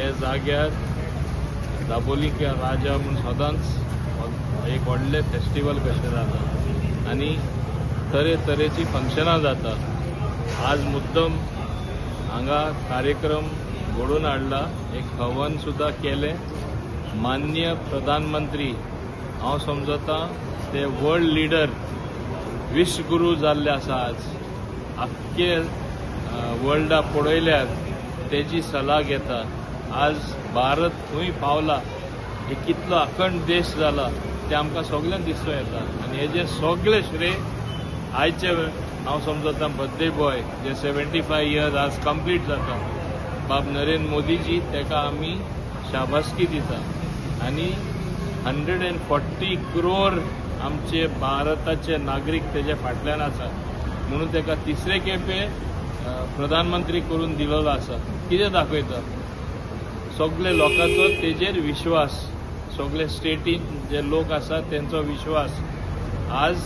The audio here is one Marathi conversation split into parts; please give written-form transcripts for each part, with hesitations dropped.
हे जाग्यार दाबोली राजा म्हणून सदांच एक व्हडले फेस्टिवल कशें जाता आनी तरेतरेची फंक्शनां जाता। आज मुद्दम हांगा कार्यक्रम घडोवन हाडला, एक हवन सुद्धा केले। माननीय प्रधानमंत्री हांव समजता ते वर्ल्ड लिडर विश्वगुरू जाल्ले आसा। आज आख्खे वर्ल्डाक पळयल्यार तेजी सलाह घेता। आज भारत खंय पावला, एक कितलो अखंड देश जाला ते आमकां सगळ्यांक दिसूं येता आनी हेजे सगळे श्रेय आयचे हांव समजता बर्थडे बॉय जे 75 इयर्स आज कंप्लीट जाता बाब नरेंद्र मोदीजी, तेका आमी शाबासकी दिता। आनी 140 करोड आमचे भारताचे नागरीक तेजे फाटल्यान आसा म्हणून तेका तिसरे खेपे प्रधानमंत्री करून दिलेलो आसा। कितें दाखयता सगळे लोकांचो तेजेर विश्वास, सगळे स्टेटीन जे लोक आसा तेंचो विश्वास। आज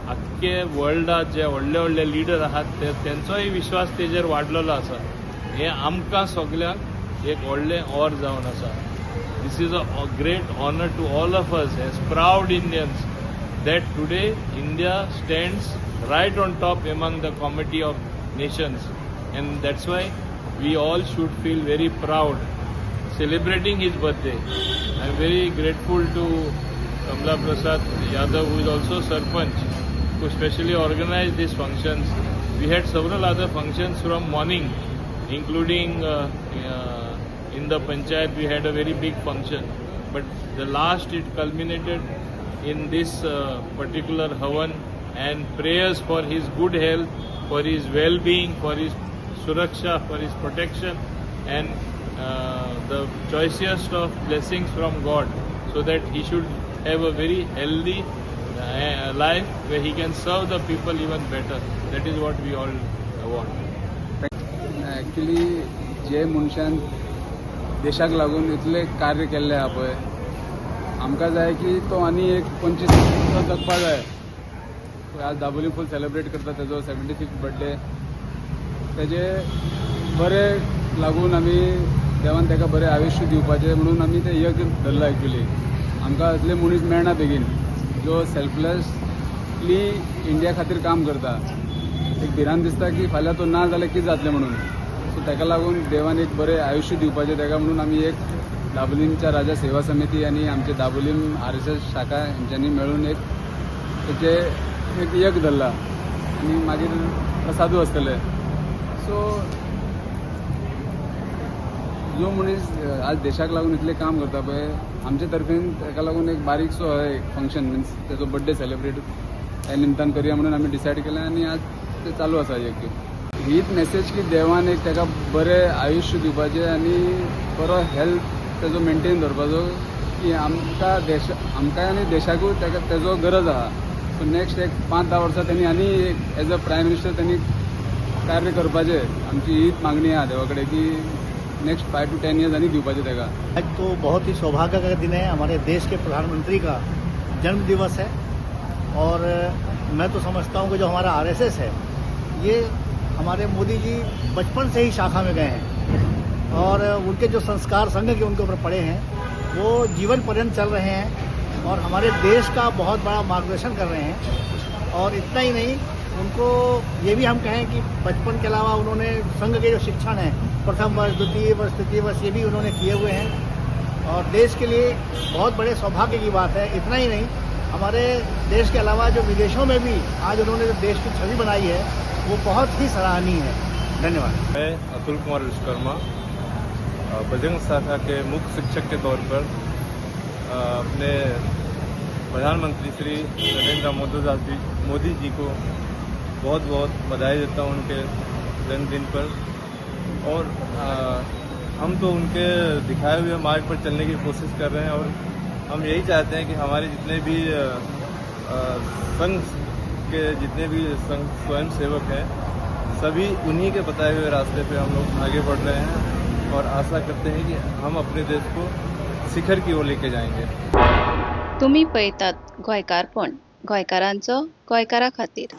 आख्खे वर्ल्डात जे व्हडले व्हडले लिडर आहात तेंचोय विश्वास तेजेर वाडलेलो आसा। हे आमकां सगळ्यांक एक व्हडलें ओर जावन आसा। This is a great honor to all of us as proud Indians that today India stands right on top among the committee of nations, and that's why we all should feel very proud celebrating his birthday. I am very grateful to Kamla Prasad Yadav, who is also Sarpanch, who specially organized these functions. We had several other functions from morning, including in the panchayat we had a very big function, but the last it culminated in this particular havan and prayers for his good health, for his well-being, for his suraksha, for his protection, and the choicest of blessings from God, so that he should have a very healthy life where he can serve the people even better. That is what we all want. Actually जे मनशान देशाक लागून इतले कार्य केल्ले आहा पळय, आमकां जाय की तो आनी एक 25 वर्सां जगपाक जाय। आज दाबोली फूल सेलिब्रेट करता तेजो 76th बर्थडे, तेजे बरे लागून आमी देवान तेका बरें आयुश्य दिवपाचें म्हणून आमी ते यज्ञ धरला। एक्चुली आमकां असले मनीस मेळना बेगीन जो सेल्फलेसली इंडिया खातीर काम करता। एक भिरांत दिसता की फाल्यां तो ना जाल्यार कितें जातलें म्हणून। सो तेका लागून देवान एक बरें आयुश्य दिवपाचें तेका म्हणून आमी एक दाबोलीमच्या राजा सेवा समिती आनी आमचे दाबोलीम RSS शाखा हेंच्यांनी मेळून एक तेचे एक यज्ञ धरला आनी मागीर प्रसादू आसतले। सो जो मनीस आज देशाक लागून इतलें काम करता पळय, आमचे तर्फेन तेका लागून एक बारीकसो एक फंक्शन मिन्स तेजो बर्थडे सेलिब्रेट त्या निमतान करया म्हणून आमी डिसायड केलें आनी आज ते चालू आसा यज्ञ। हीच मेसेज की देवान एक तेका बरें आयुश्य दिवपाचें आनी बरो हेल्थ तेजो मेंटेन दवरपाचो, की आमकां आनी देशाकूय तेजो गरज आहा। सो नेक्स्ट एक 5-10 वर्सां त्यांनी आनी एज अ प्रायम मिनिस्टर त्यांनी कार्य करपाचें। आमची हीच मागणी आहा देवा कडेन की नेक्स्ट 5 to 10 years आनी दिवपाचें तेका। आज तो बहुत ही सौभाग्य का दिन है, हमारे देश के प्रधानमंत्री का जन्म दिवस है। और मैं तो समझता हूँ कि जो हमारा RSS है ये हमारे मोदी जी बचपन से ही शाखा में गए हैं और उनके जो संस्कार संघ के उनके ऊपर पड़े हैं वो जीवन पर्यंत चल रहे हैं और हमारे देश का बहुत बड़ा मार्गदर्शन कर रहे हैं। और इतना ही नहीं, उनको ये भी हम कहें कि बचपन के अलावा उन्होंने संघ के जो शिक्षण है प्रथम वर्ष, द्वितीय वर्ष, तृतीय वर्ष, ये भी उन्होंने किए हुए हैं और देश के लिए बहुत बड़े सौभाग्य की बात है। इतना ही नहीं, हमारे देश के अलावा जो विदेशों में भी आज उन्होंने जो देश की छवि बनाई है वो बहुत ही सराहनीय है। धन्यवाद। मैं अतुल कुमार विश्वकर्मा बजरंग शाखा के मुख्य शिक्षक के तौर पर अपने प्रधानमंत्री श्री नरेंद्र मोदी जी को बहुत बहुत बधाई देता हूँ उनके जन्मदिन पर। और हम तो उनके दिखाए हुए मार्ग पर चलने की कोशिश कर रहे हैं और हम यही चाहते हैं कि हमारे जितने भी संघ के जितने भी संघ स्वयं सेवक हैं सभी उन्हीं के बताए हुए रास्ते पे हम लोग आगे बढ़ रहे हैं और आशा करते हैं कि हम अपने देश को शिखर की ओर लेके जाएंगे। तुम्ही पळयतात गोंयकारपण, गोंयकारांचो गोंयकारा खातीर।